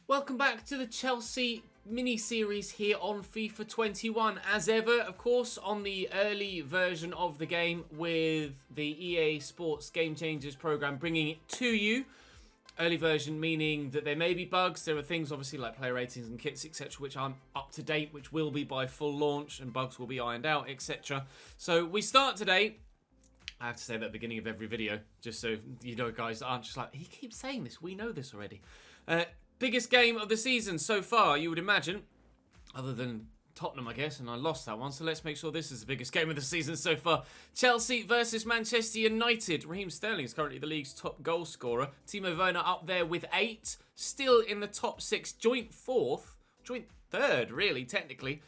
Welcome back to the Chelsea mini-series here on FIFA 21. As ever, of course, on the early version of the game with the EA Sports Game Changers program bringing it to you. Early version meaning that there may be bugs. There are things obviously like player ratings and kits, etc., which aren't up to date, which will be by full launch, and bugs will be ironed out, etc. So we start today. I have to say that at the beginning of every video, just so you know, guys aren't just like, he keeps saying this, we know this already. Biggest game of the season so far, you would imagine, other than Tottenham, I guess, and I lost that one, so let's make sure this is the biggest game of the season so far. Chelsea versus Manchester United. Raheem Sterling is currently the league's top goal scorer. Timo Werner up there with 8, still in the top 6, joint 3rd, really, technically,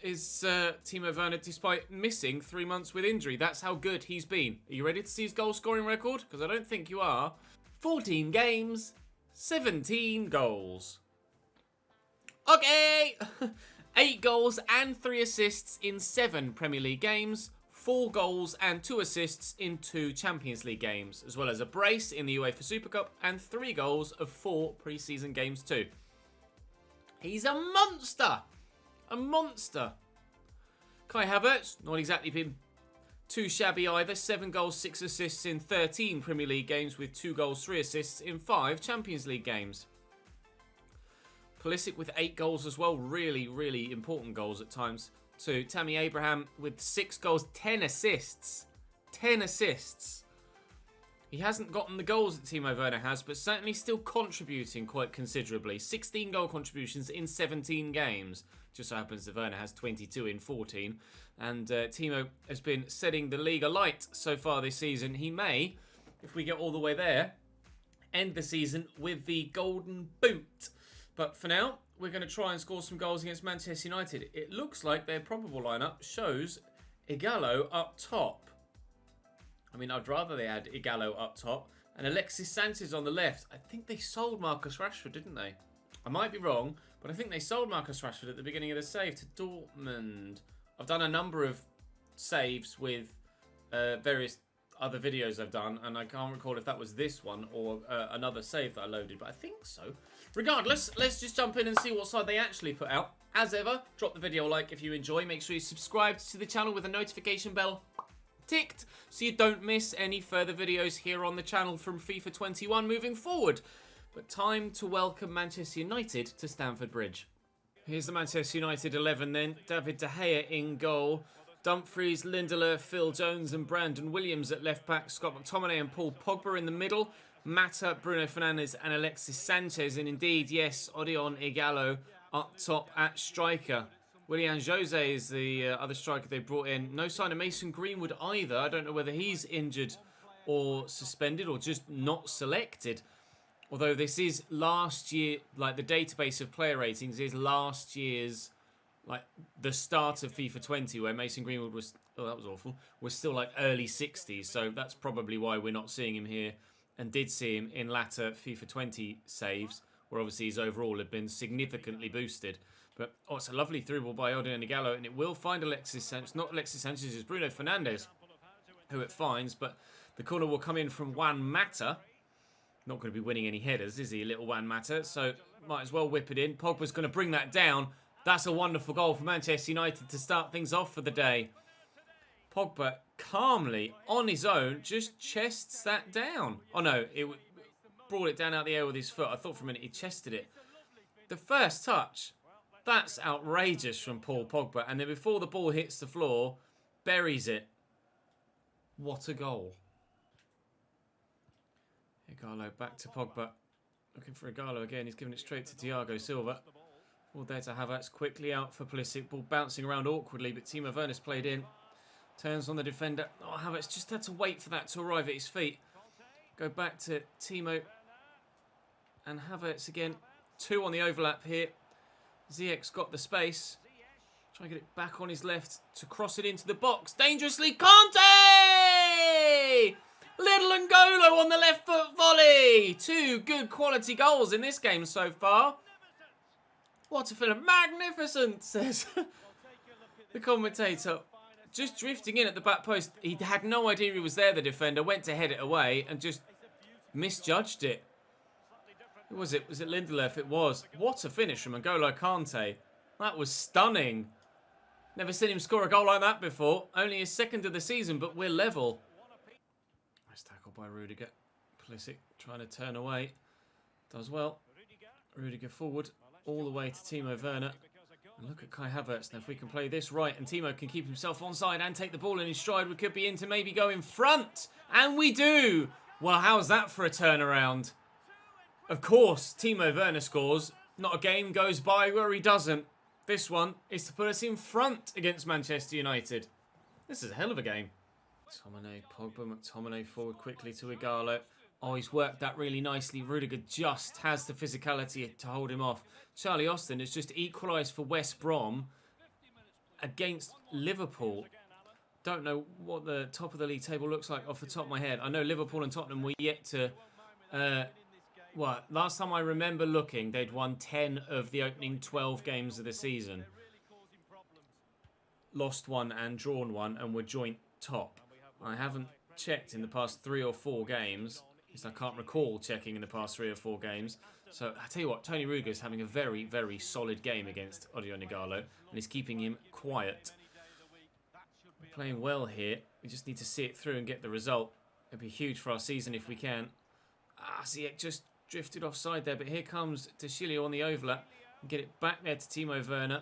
is Timo Werner, despite missing 3 months with injury. That's how good he's been. Are you ready to see his goal scoring record? Because I don't think you are. 14 games, 17 goals. Okay! 8 goals and 3 assists in 7 Premier League games, 4 goals and 2 assists in 2 Champions League games, as well as a brace in the UEFA Super Cup and 3 goals of 4 pre-season games too. He's a monster! A monster. Kai Havertz, not exactly been too shabby either. 7 goals, 6 assists in 13 Premier League games with 2 goals, 3 assists in 5 Champions League games. Pulisic with 8 goals as well. Really, really important goals at times. To Tammy Abraham with 6 goals, 10 assists. 10 assists. He hasn't gotten the goals that Timo Werner has, but certainly still contributing quite considerably. 16 goal contributions in 17 games. Just so happens that Werner has 22 in 14. And Timo has been setting the league alight so far this season. He may, if we get all the way there, end the season with the golden boot. But for now, we're going to try and score some goals against Manchester United. It looks like their probable lineup shows Ighalo up top. I mean, I'd rather they had Ighalo up top and Alexis Sanchez on the left. I think they sold Marcus Rashford, didn't they? I might be wrong, but I think they sold Marcus Rashford at the beginning of the save to Dortmund. I've done a number of saves with various other videos I've done, and I can't recall if that was this one or another save that I loaded, but I think so. Regardless, let's just jump in and see what side they actually put out. As ever, drop the video a like if you enjoy. Make sure you subscribe to the channel with a notification bell ticked so you don't miss any further videos here on the channel from FIFA 21 moving forward. But time to welcome Manchester United to Stamford Bridge. Here's the Manchester United 11 then. David De Gea in goal. Dumfries, Lindelof, Phil Jones and Brandon Williams at left back. Scott McTominay and Paul Pogba in the middle. Mata, Bruno Fernandes and Alexis Sanchez. And indeed, yes, Odion Ighalo up top at striker. Willian Jose is the other striker they brought in. No sign of Mason Greenwood either. I don't know whether he's injured or suspended or just not selected. Although this is last year, like the database of player ratings is last year's, like the start of FIFA 20 where Mason Greenwood was, oh that was awful, was still like early 60s. So that's probably why we're not seeing him here and did see him in latter FIFA 20 saves where obviously his overall had been significantly boosted. But, oh, it's a lovely through ball by Odion Ighalo, and it will find Alexis Sanchez. Not Alexis Sanchez, it's Bruno Fernandes, who it finds. But the corner will come in from Juan Mata. Not going to be winning any headers, is he, little Juan Mata? So, might as well whip it in. Pogba's going to bring that down. That's a wonderful goal for Manchester United to start things off for the day. Pogba, calmly, on his own, just chests that down. Oh, no, it brought it down out the air with his foot. I thought for a minute he chested it. The first touch... That's outrageous from Paul Pogba. And then before the ball hits the floor, buries it. What a goal. Ighalo back to Pogba. Looking for Ighalo again. He's giving it straight to Thiago Silva. All there to Havertz. Quickly out for Pulisic. Ball bouncing around awkwardly, but Timo Werner's played in. Turns on the defender. Oh, Havertz just had to wait for that to arrive at his feet. Go back to Timo. And Havertz again. 2 on the overlap here. Ziyech's got the space. Try and get it back on his left to cross it into the box. Dangerously, Conte! Little N'Golo on the left foot volley. 2 good quality goals in this game so far. What a film. Magnificent, says the commentator. Just drifting in at the back post. He had no idea he was there, the defender. Went to head it away and just misjudged it. Who was it? Was it Lindelöf? It was. What a finish from N'Golo Kante. That was stunning. Never seen him score a goal like that before. Only his second of the season, but we're level. Nice tackle by Rudiger. Pulisic trying to turn away. Does well. Rudiger forward all the way to Timo Werner. And look at Kai Havertz. Now if we can play this right and Timo can keep himself onside and take the ball in his stride, we could be in to maybe go in front. And we do. Well, how's that for a turnaround? Of course, Timo Werner scores. Not a game goes by where he doesn't. This one is to put us in front against Manchester United. This is a hell of a game. McTominay, Pogba, McTominay forward quickly to Ighalo. Oh, he's worked that really nicely. Rudiger just has the physicality to hold him off. Charlie Austin has just equalised for West Brom against Liverpool. Don't know what the top of the league table looks like off the top of my head. I know Liverpool and Tottenham were yet to... last time I remember looking, they'd won 10 of the opening 12 games of the season. Lost one and drawn one and were joint top. I haven't checked in the past 3 or 4 games. At least I can't recall checking in the past 3 or 4 games. So I tell you what, Tony Rudiger's having a very, very solid game against Odion Ighalo, and he's keeping him quiet. We're playing well here. We just need to see it through and get the result. It'd be huge for our season if we can. Ziyech just drifted offside there, but here comes Deschilio on the overlap. Get it back there to Timo Werner.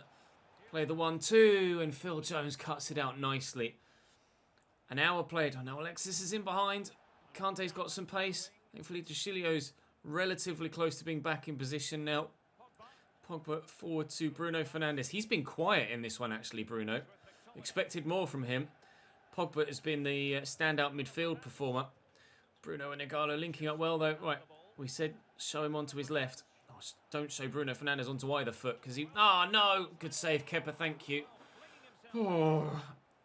Play the 1-2, and Phil Jones cuts it out nicely. An hour played. I know Alexis is in behind. Kante's got some pace. Thankfully, Deschilio's relatively close to being back in position now. Pogba forward to Bruno Fernandes. He's been quiet in this one, actually, Bruno. Expected more from him. Pogba has been the standout midfield performer. Bruno and Ighalo linking up well, though. Right, we said show him onto his left. Oh, don't show Bruno Fernandes onto either foot, because he... Oh, no! Good save, Kepa, thank you. Oh,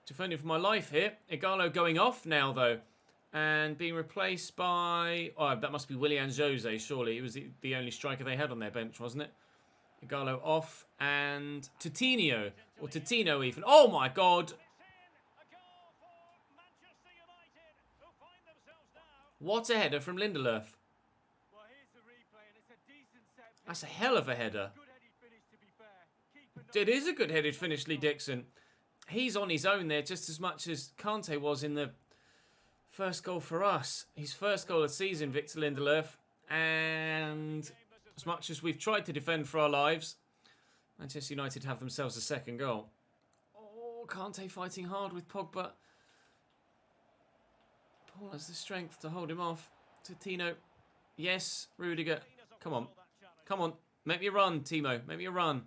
defending for my life here. Ighalo going off now, though. And being replaced by... Oh, that must be Willian Jose, surely. He was the only striker they had on their bench, wasn't it? Ighalo off. And Totino. Or Totino, even. Oh, my God! What a header from Lindelöf. That's a hell of a header. It is a good headed finish, Lee Dixon. He's on his own there just as much as Kante was in the first goal for us. His first goal of the season, Victor Lindelöf. And as much as we've tried to defend for our lives, Manchester United have themselves a second goal. Oh, Kante fighting hard with Pogba. Paul has the strength to hold him off. Totino. Yes, Rudiger. Come on. Come on. Make me a run, Timo. Make me a run.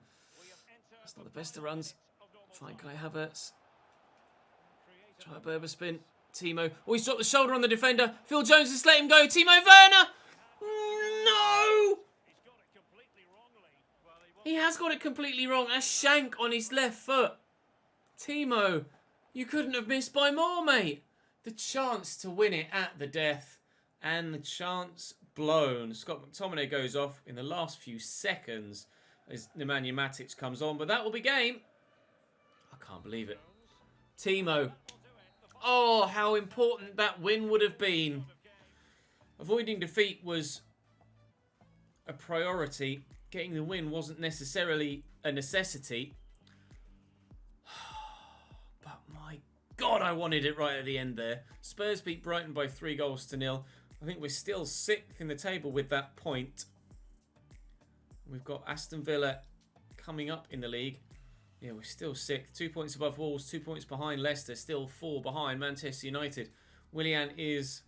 That's not the best of runs. Fine, Kai Havertz. Try a Berber spin. Timo. Oh, he's dropped the shoulder on the defender. Phil Jones has let him go. Timo Werner. No! He has got it completely wrong. A shank on his left foot. Timo, you couldn't have missed by more, mate. The chance to win it at the death. And the chance blown. Scott McTominay goes off in the last few seconds as Nemanja Matic comes on. But that will be game. I can't believe it. Timo. Oh, how important that win would have been. Avoiding defeat was a priority. Getting the win wasn't necessarily a necessity. But my God, I wanted it right at the end there. Spurs beat Brighton by 3-0. I think we're still 6th in the table with that point. We've got Aston Villa coming up in the league. Yeah, we're still 6th. 2 points above Wolves, 2 points behind Leicester, still 4 behind Manchester United. Willian is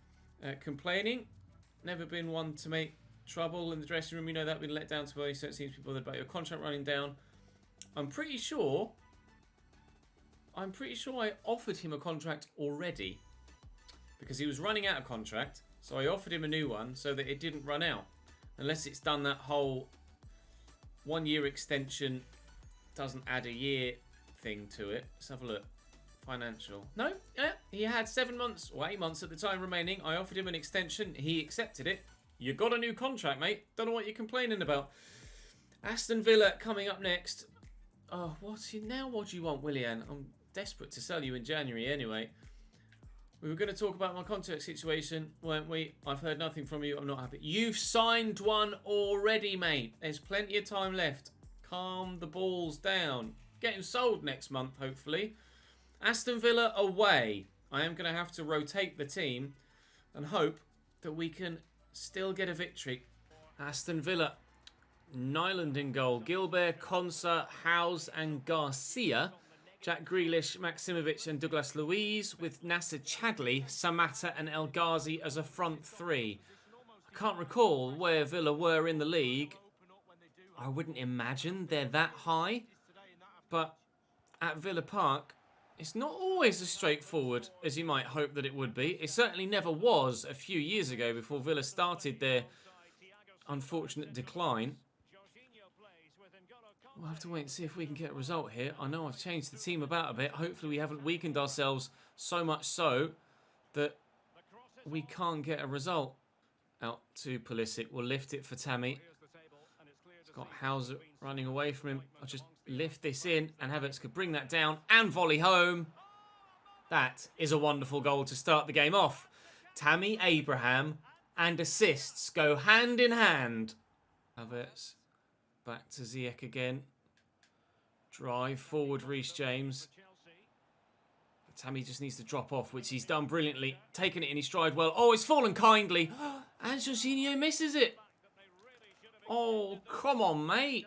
complaining. Never been one to make trouble in the dressing room. You know that, been let down too early, so it seems to be bothered about your contract running down. I'm pretty sure I offered him a contract already because he was running out of contract. So I offered him a new one so that it didn't run out. Unless it's done that whole 1-year extension, doesn't add a year thing to it. Let's have a look. Financial. No, yeah, he had 7 months or 8 months at the time remaining. I offered him an extension. He accepted it. You got a new contract, mate. Don't know what you're complaining about. Aston Villa coming up next. Oh, what do you want, Willian? I'm desperate to sell you in January anyway. We were going to talk about my contract situation, weren't we? I've heard nothing from you. I'm not happy. You've signed one already, mate. There's plenty of time left. Calm the balls down. Getting sold next month, hopefully. Aston Villa away. I am going to have to rotate the team and hope that we can still get a victory. Aston Villa. Nyland in goal. Gilbert, Konsa, Howes and Garcia. Jack Grealish, Maximovic and Douglas Luiz with Nasser Chadli, Samatta and El Ghazi as a front three. I can't recall where Villa were in the league. I wouldn't imagine they're that high. But at Villa Park, it's not always as straightforward as you might hope that it would be. It certainly never was a few years ago before Villa started their unfortunate decline. We'll have to wait and see if we can get a result here. I know I've changed the team about a bit. Hopefully we haven't weakened ourselves so much so that we can't get a result. Out to Pulisic. We'll lift it for Tammy. It's got Hauser running away from him. I'll just lift this in and Havertz could bring that down and volley home. That is a wonderful goal to start the game off. Tammy Abraham and assists go hand in hand. Havertz. Back to Ziyech again. Drive forward, Reece James. Tammy just needs to drop off, which he's done brilliantly. Taking it in his stride well. Oh, it's fallen kindly. And Jorginho misses it. Oh, come on, mate.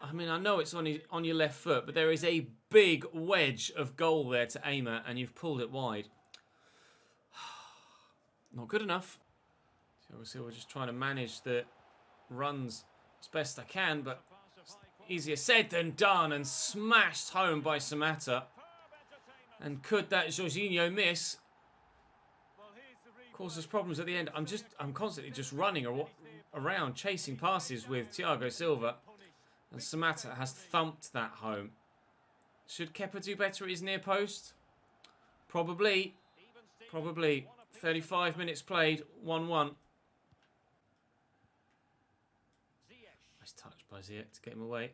I mean, I know it's on your left foot, but there is a big wedge of goal there to aim at, and you've pulled it wide. Not good enough. So we're just trying to manage the runs as best I can, but easier said than done, and smashed home by Samatta. And could that Jorginho miss cause us problems at the end? I'm constantly just running around chasing passes with Thiago Silva, and Samatta has thumped that home. Should Kepa do better at his near post? Probably. 35 minutes played, 1-1. Nice touch by Ziyech to get him away.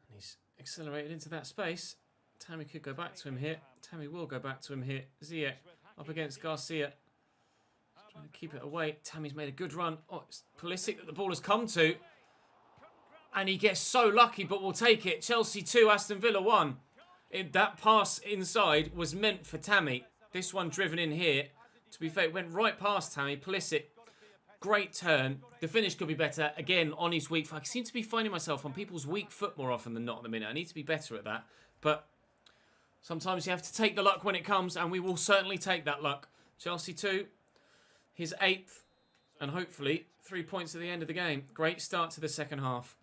And he's accelerated into that space. Tammy could go back to him here. Tammy will go back to him here. Ziyech up against Garcia. Trying to keep it away. Tammy's made a good run. Oh, it's Pulisic that the ball has come to. And he gets so lucky, but we'll take it. Chelsea 2, Aston Villa 1. That pass inside was meant for Tammy. This one driven in here. To be fair, it went right past Tammy. Pulisic, great turn. The finish could be better. Again, on his weak foot. I seem to be finding myself on people's weak foot more often than not at the minute. I need to be better at that. But sometimes you have to take the luck when it comes, and we will certainly take that luck. Chelsea 2, his 8th, and hopefully 3 points at the end of the game. Great start to the second half.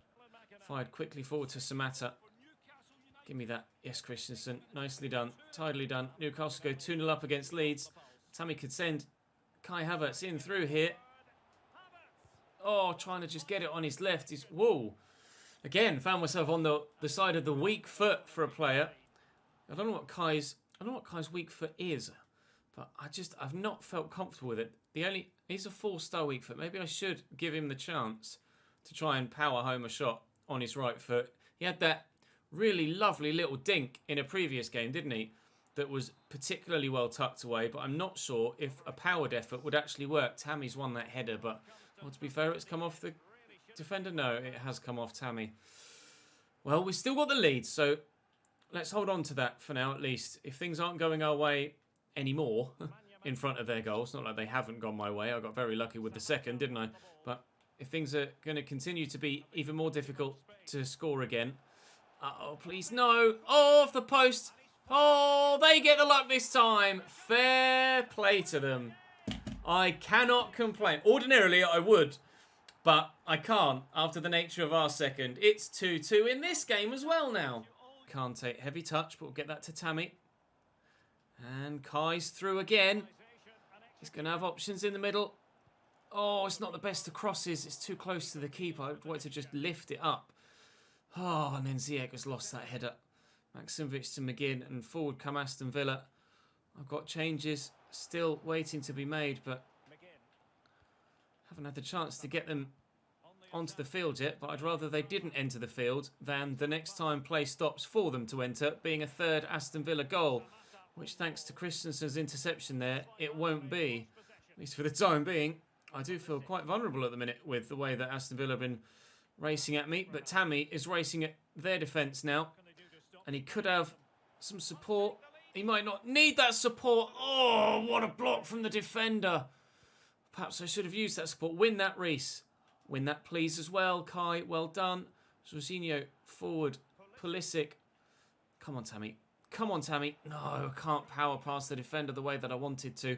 Fired quickly forward to Samatta. Give me that. Yes, Christensen. Nicely done. Tidily done. Newcastle go 2-0 up against Leeds. Tammy could send Kai Havertz in through here. Oh, trying to just get it on his left. Whoa. Again, found myself on the side of the weak foot for a player. I don't know what Kai's weak foot is, but I've not felt comfortable with it. He's a 4-star weak foot. Maybe I should give him the chance to try and power home a shot on his right foot. He had that really lovely little dink in a previous game, didn't he? That was particularly well tucked away, but I'm not sure if a powered effort would actually work. Tammy's won that header, but well, to be fair, it's come off the defender. No, it has come off Tammy. Well, we've still got the lead, so let's hold on to that for now at least. If things aren't going our way anymore in front of their goal, it's not like they haven't gone my way. I got very lucky with the second, didn't I? But if things are going to continue to be even more difficult to score again. Uh-oh, please, no. Oh, off the post. Oh, they get the luck this time. Fair play to them. I cannot complain. Ordinarily, I would, but I can't after the nature of our second. It's 2-2 in this game as well now. Kante, heavy touch, but we'll get that to Tammy. And Kai's through again. He's going to have options in the middle. Oh, it's not the best of crosses. It's too close to the keeper. I'd like to just lift it up. Oh, and then Ziyech has lost that header. Maximovic to McGinn, and forward come Aston Villa. I've got changes still waiting to be made, but haven't had the chance to get them onto the field yet. But I'd rather they didn't enter the field than the next time play stops for them to enter, being a third Aston Villa goal. which thanks to Christensen's interception there, it won't be, at least for the time being. I do feel quite vulnerable at the minute with the way that Aston Villa have been racing at me, but Tammy is racing at their defence now, and he could have some support. He might not need that support. Oh, what a block from the defender. Perhaps I should have used that support. Win that, Reece. Win that, please, as well. Kai, well done. Jorginho, forward. Pulisic. Come on, Tammy. Come on, Tammy. No, I can't power past the defender the way that I wanted to.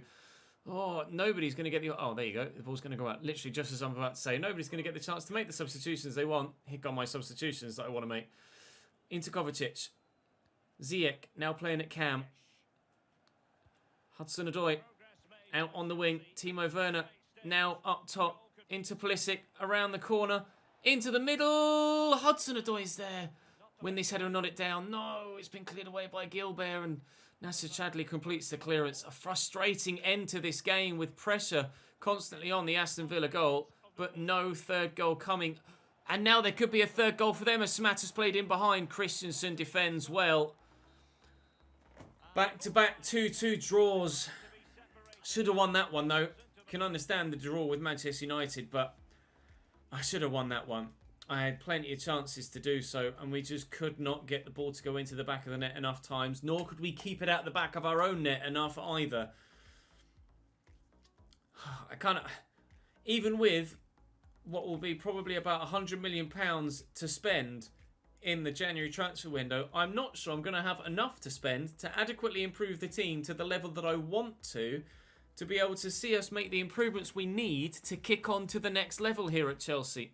Oh, nobody's going to get the... Oh, there you go. The ball's going to go out. Literally, just as I'm about to say. Nobody's going to get the chance to make the substitutions they want. Here come my substitutions that I want to make. Into Kovacic. Ziyech, now playing at Cam. Hudson-Odoi, out on the wing. Timo Werner, now up top. Into Pulisic, around the corner. Into the middle. Hudson-Odoi's there. Win this header and nod it down. No, it's been cleared away by Gilbert, and Nasser Chadli completes the clearance. A frustrating end to this game with pressure constantly on the Aston Villa goal, but no third goal coming. And now there could be a third goal for them as Smatter's played in behind. Christensen defends well. Back-to-back 2-2 draws. Should have won that one, though. Can understand the draw with Manchester United, but I should have won that one. I had plenty of chances to do so, and we just could not get the ball to go into the back of the net enough times, nor could we keep it out the back of our own net enough either. I kind of... Even with what will be probably about £100 million to spend in the January transfer window, I'm not sure I'm going to have enough to spend to adequately improve the team to the level that I want to be able to see us make the improvements we need to kick on to the next level here at Chelsea.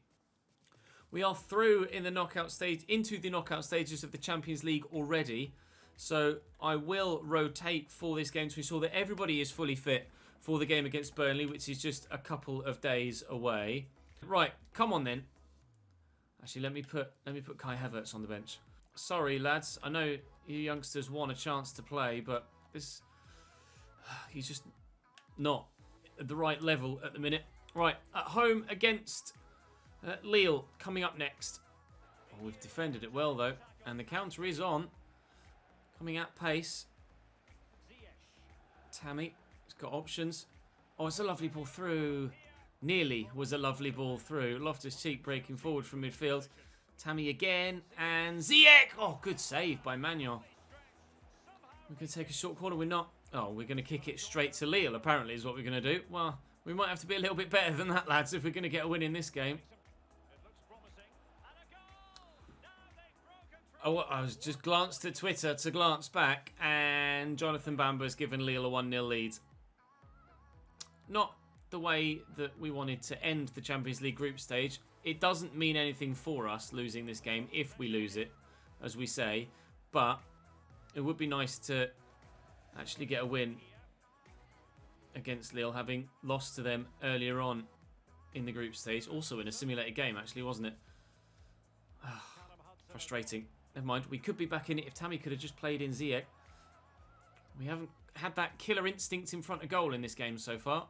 We are through in the knockout stage, into the knockout stages of the Champions League already, so I will rotate for this game to ensure that everybody is fully fit for the game against Burnley, which is just a couple of days away. Right, come on then. Actually, let me put Kai Havertz on the bench. Sorry, lads. I know you youngsters want a chance to play, but he's just not at the right level at the minute. Right, at home against Lille coming up next. Oh, we've defended it well, though. And the counter is on. Coming at pace. Tammy has got options. Oh, it's a lovely ball through. Nearly was a lovely ball through. Loftus-Cheek breaking forward from midfield. Tammy again. And Ziyech! Oh, good save by Manuel. We're going to take a short corner. We're not. Oh, we're going to kick it straight to Lille, apparently, is what we're going to do. Well, we might have to be a little bit better than that, lads, if we're going to get a win in this game. Oh, I was just glanced at Twitter to glance back, and Jonathan Bamber's given Lille a 1-0 lead. Not the way that we wanted to end the Champions League group stage. It doesn't mean anything for us losing this game if we lose it, as we say, but it would be nice to actually get a win against Lille, having lost to them earlier on in the group stage. Also in a simulated game, actually, wasn't it? Frustrating. Never mind. We could be back in it if Tammy could have just played in Ziyech. We haven't had that killer instinct in front of goal in this game so far.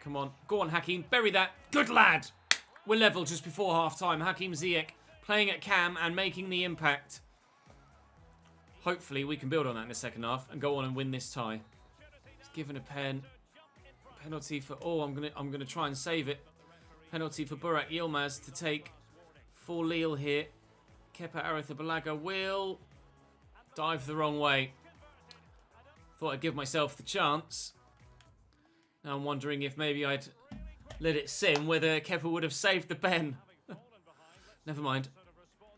Come on. Go on, Hakim. Bury that. Good lad. We're level just before half-time. Hakim Ziyech playing at Cam and making the impact. Hopefully we can build on that in the second half and go on and win this tie. He's given a penalty for... Oh, I'm gonna try and save it. Penalty for Burak Yilmaz to take for Lille here. Kepa Arrizabalaga will dive the wrong way. Thought I'd give myself the chance. Now I'm wondering if maybe I'd let it sim, whether Kepa would have saved the pen. Never mind.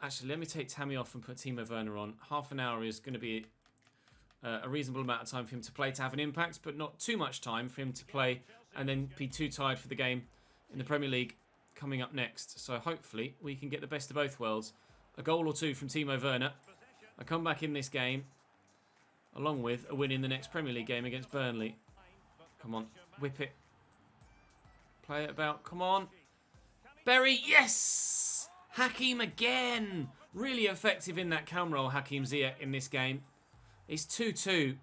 Actually, let me take Tammy off and put Timo Werner on. Half an hour is going to be a reasonable amount of time for him to play to have an impact, but not too much time for him to play and then be too tired for the game in the Premier League coming up next. So hopefully we can get the best of both worlds. A goal or two from Timo Werner. I come back in this game along with a win in the next Premier League game against Burnley. Come on, whip it. Play it about, come on. Berry, yes! Hakim again. Really effective in that cam roll, Hakim Ziyech, in this game. It's 2-2.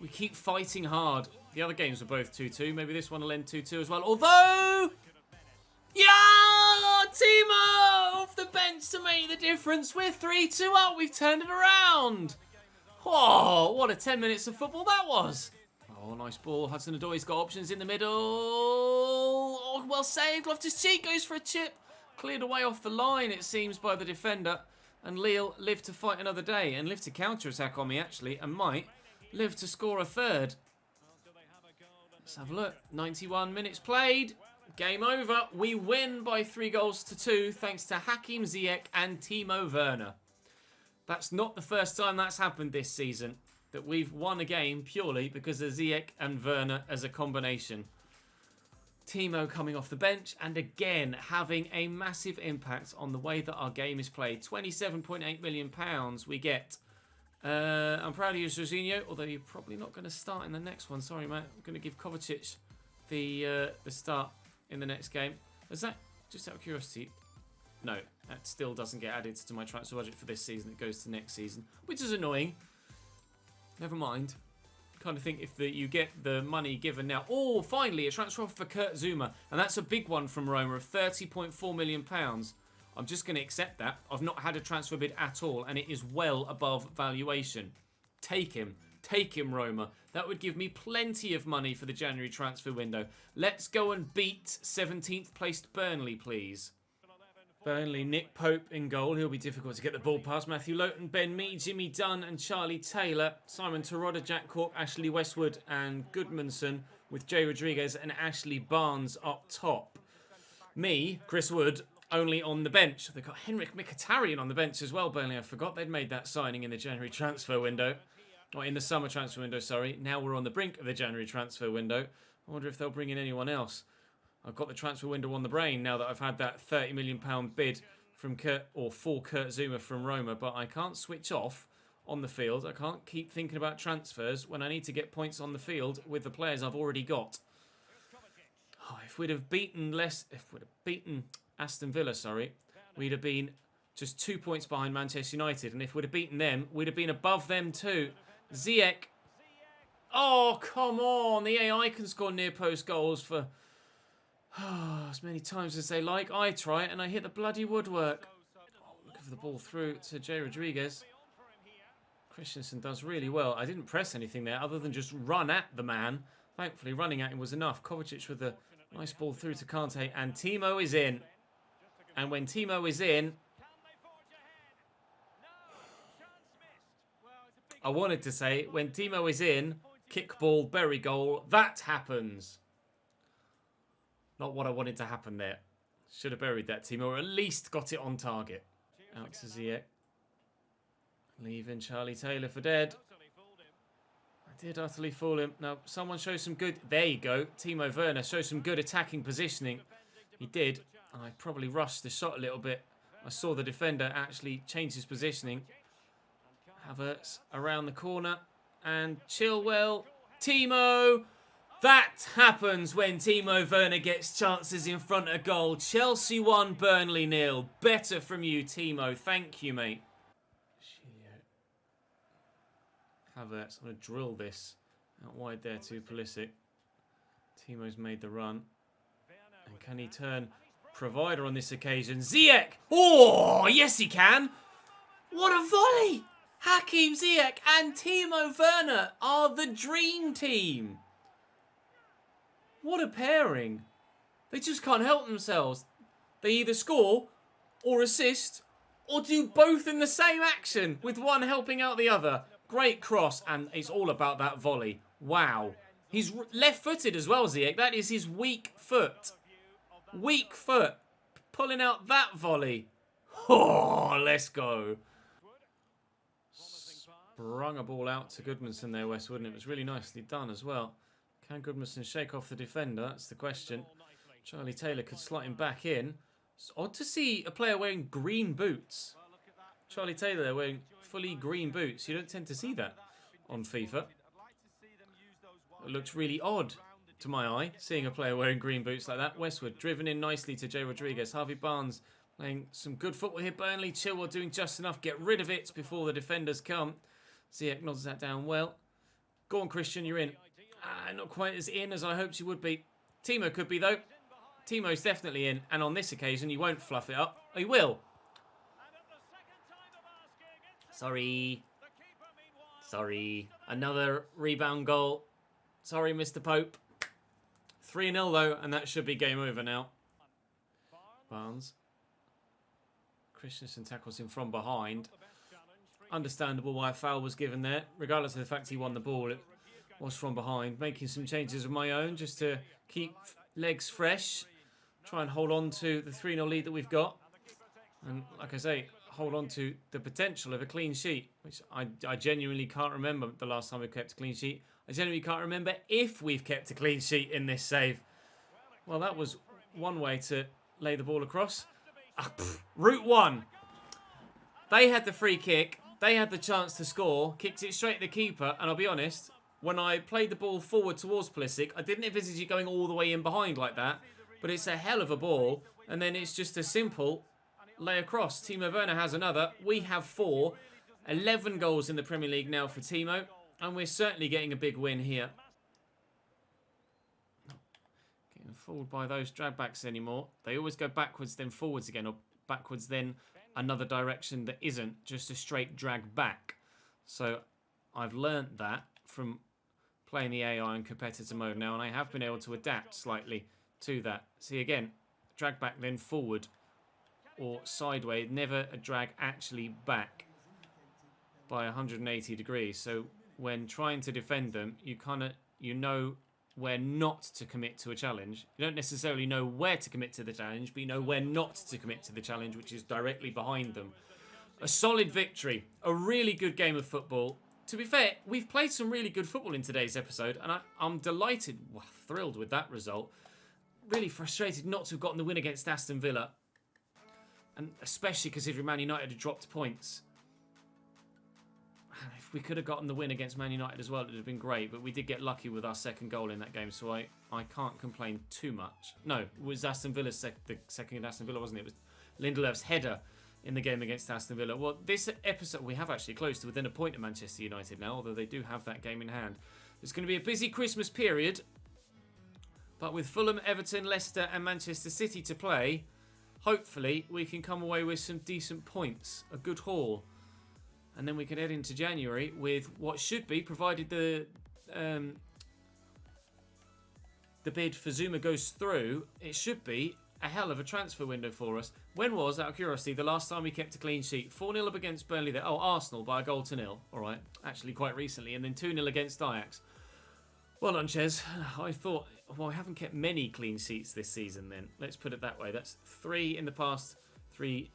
We keep fighting hard. The other games were both 2-2. Maybe this one will end 2-2 as well. Although... Yeah! Timo off the bench to make the difference. We're 3-2 up. We've turned it around. Oh, what a 10 minutes of football that was. Oh, nice ball. Hudson-Odoi's got options in the middle. Oh, well saved. Loftus-Cheek goes for a chip. Cleared away off the line, it seems, by the defender. And Lille live to fight another day and live to counter-attack on me, actually, and might live to score a third. Let's have a look. 91 minutes played. Game over. We win by 3-2 thanks to Hakim Ziyech and Timo Werner. That's not the first time that's happened this season, that we've won a game purely because of Ziyech and Werner as a combination. Timo coming off the bench and again having a massive impact on the way that our game is played. £27.8 million we get. I'm proud of you, Jorginho, although you're probably not going to start in the next one. Sorry, mate. I'm going to give Kovacic the start in the next game. Is that, just out of curiosity, no, that still doesn't get added to my transfer budget for this season. It goes to next season, which is annoying. Never mind. Kind of think if you get the money given now. Oh, finally, a transfer offer for Kurt Zouma. And that's a big one from Roma of £30.4 million. I'm just going to accept that. I've not had a transfer bid at all, and it is well above valuation. Take him. Take him, Roma. That would give me plenty of money for the January transfer window. Let's go and beat 17th placed Burnley, please. Burnley, Nick Pope in goal. He'll be difficult to get the ball past. Matthew Lowton, Ben Mee, Jimmy Dunn and Charlie Taylor. Simon Terodde, Jack Cork, Ashley Westwood and Goodmanson with Jay Rodriguez and Ashley Barnes up top. Me, Chris Wood, only on the bench. They've got Henrik Mkhitaryan on the bench as well, Burnley. I forgot they'd made that signing in the January transfer window. Or in the summer transfer window, sorry. Now we're on the brink of the January transfer window. I wonder if they'll bring in anyone else. I've got the transfer window on the brain now that I've had that £30 million bid from Kurt Zouma from Roma, but I can't switch off on the field. I can't keep thinking about transfers when I need to get points on the field with the players I've already got. Oh, if we'd have beaten Aston Villa, we'd have been just 2 points behind Manchester United, and if we'd have beaten them, we'd have been above them too. Ziyech. Oh, come on. The AI can score near post goals for as many times as they like. I try it and I hit the bloody woodwork. Oh, looking for the ball through to Jay Rodriguez. Christensen does really well. I didn't press anything there other than just run at the man. Thankfully, running at him was enough. Kovacic with a nice ball through to Kante, and Timo is in. And when Timo is in, I wanted to say, when Timo is in, kick ball, bury goal, that happens. Not what I wanted to happen there. Should have buried that, Timo, or at least got it on target. Out to Ziyech. Leaving Charlie Taylor for dead. I did utterly fool him. Now, someone show some good... There you go. Timo Werner show some good attacking positioning. He did. And I probably rushed the shot a little bit. I saw the defender actually change his positioning. Havertz around the corner. And Chilwell. Timo... That happens when Timo Werner gets chances in front of goal. Chelsea 1, Burnley 0. Better from you, Timo. Thank you, mate. Havertz, I'm going to drill this out wide there to Pulisic. Timo's made the run. And can he turn provider on this occasion? Ziyech! Oh, yes he can! What a volley! Hakim Ziyech and Timo Werner are the dream team. What a pairing. They just can't help themselves. They either score or assist or do both in the same action with one helping out the other. Great cross, and it's all about that volley. Wow. He's left-footed as well, Ziyech. That is his weak foot. Weak foot. Pulling out that volley. Oh, let's go. Sprung a ball out to Goodmanson there, Westwood, and it was really nicely done as well. Can Goodmanson shake off the defender? That's the question. Charlie Taylor could slot him back in. It's odd to see a player wearing green boots. Charlie Taylor there wearing fully green boots. You don't tend to see that on FIFA. It looks really odd to my eye, seeing a player wearing green boots like that. Westwood driven in nicely to Jay Rodriguez. Harvey Barnes playing some good football here. Burnley, Chilwell doing just enough. Get rid of it before the defenders come. Ziyech nods that down well. Go on, Christian, you're in. Not quite as in as I hoped you would be. Timo could be, though. Timo's definitely in. And on this occasion, he won't fluff it up. He will. Sorry. Sorry. Another rebound goal. Sorry, Mr. Pope. 3-0 though, and that should be game over now. Barnes. Christensen tackles him from behind. Understandable why a foul was given there. Regardless of the fact he won the ball, it was from behind. Making some changes of my own just to keep legs fresh. Try and hold on to the 3-0 lead that we've got. And like I say, hold on to the potential of a clean sheet, which I genuinely can't remember the last time we kept a clean sheet. I genuinely can't remember if we've kept a clean sheet in this save. Well, that was one way to lay the ball across. Route 1. They had the free kick. They had the chance to score. Kicked it straight at the keeper. And I'll be honest, when I played the ball forward towards Pulisic, I didn't envisage it going all the way in behind like that. But it's a hell of a ball. And then it's just a simple lay across. Timo Werner has another. We have 4. 11 goals in the Premier League now for Timo. And we're certainly getting a big win here. Not getting fooled by those dragbacks anymore. They always go backwards then forwards again. Or backwards then another direction that isn't just a straight drag back. So I've learnt that from playing the AI in competitor mode now. And I have been able to adapt slightly to that. See again, drag back then forward. Or sideways, never a drag actually back by 180 degrees. So when trying to defend them, you know where not to commit to a challenge. You don't necessarily know where to commit to the challenge, but you know where not to commit to the challenge, which is directly behind them. A solid victory, a really good game of football. To be fair, we've played some really good football in today's episode, and I'm delighted, well, thrilled with that result. Really frustrated not to have gotten the win against Aston Villa. And especially considering Man United had dropped points. And if we could have gotten the win against Man United as well, it would have been great. But we did get lucky with our second goal in that game, so I can't complain too much. No, it was Aston Villa's the second Aston Villa, wasn't it? It was Lindelöf's header in the game against Aston Villa. Well, this episode, we have actually close to within a point of Manchester United now, although they do have that game in hand. It's going to be a busy Christmas period. But with Fulham, Everton, Leicester and Manchester City to play, hopefully we can come away with some decent points. A good haul. And then we can head into January with what should be, provided the bid for Zuma goes through, it should be a hell of a transfer window for us. When was, out of curiosity, the last time we kept a clean sheet? 4-0 up against Burnley there. Oh, Arsenal by a goal to nil. All right. Actually, quite recently. And then 2-0 against Ajax. Well done, Ches. I thought, well, I haven't kept many clean sheets this season then. Let's put it that way. That's 3 in the past few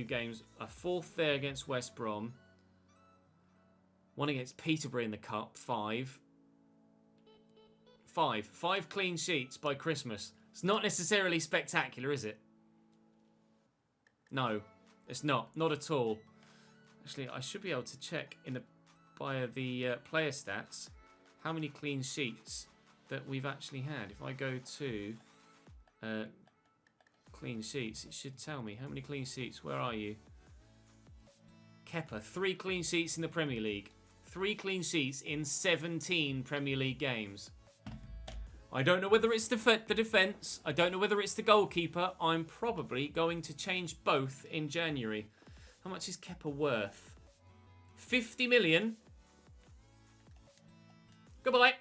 games. A 4th there against West Brom. 1 against Peterborough in the Cup. 5 clean sheets by Christmas. It's not necessarily spectacular, is it? No, it's not. Not at all. Actually, I should be able to check via the player stats how many clean sheets that we've actually had. If I go to clean sheets, it should tell me how many clean sheets. Where are you? Kepa, 3 clean sheets in the Premier League. 3 clean sheets in 17 Premier League games. I don't know whether it's the defence. I don't know whether it's the goalkeeper. I'm probably going to change both in January. How much is Kepa worth? 50 million. Goodbye.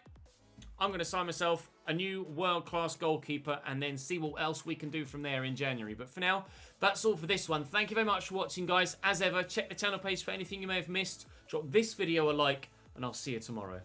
I'm going to sign myself a new world-class goalkeeper and then see what else we can do from there in January. But for now, that's all for this one. Thank you very much for watching, guys. As ever, check the channel page for anything you may have missed. Drop this video a like, and I'll see you tomorrow.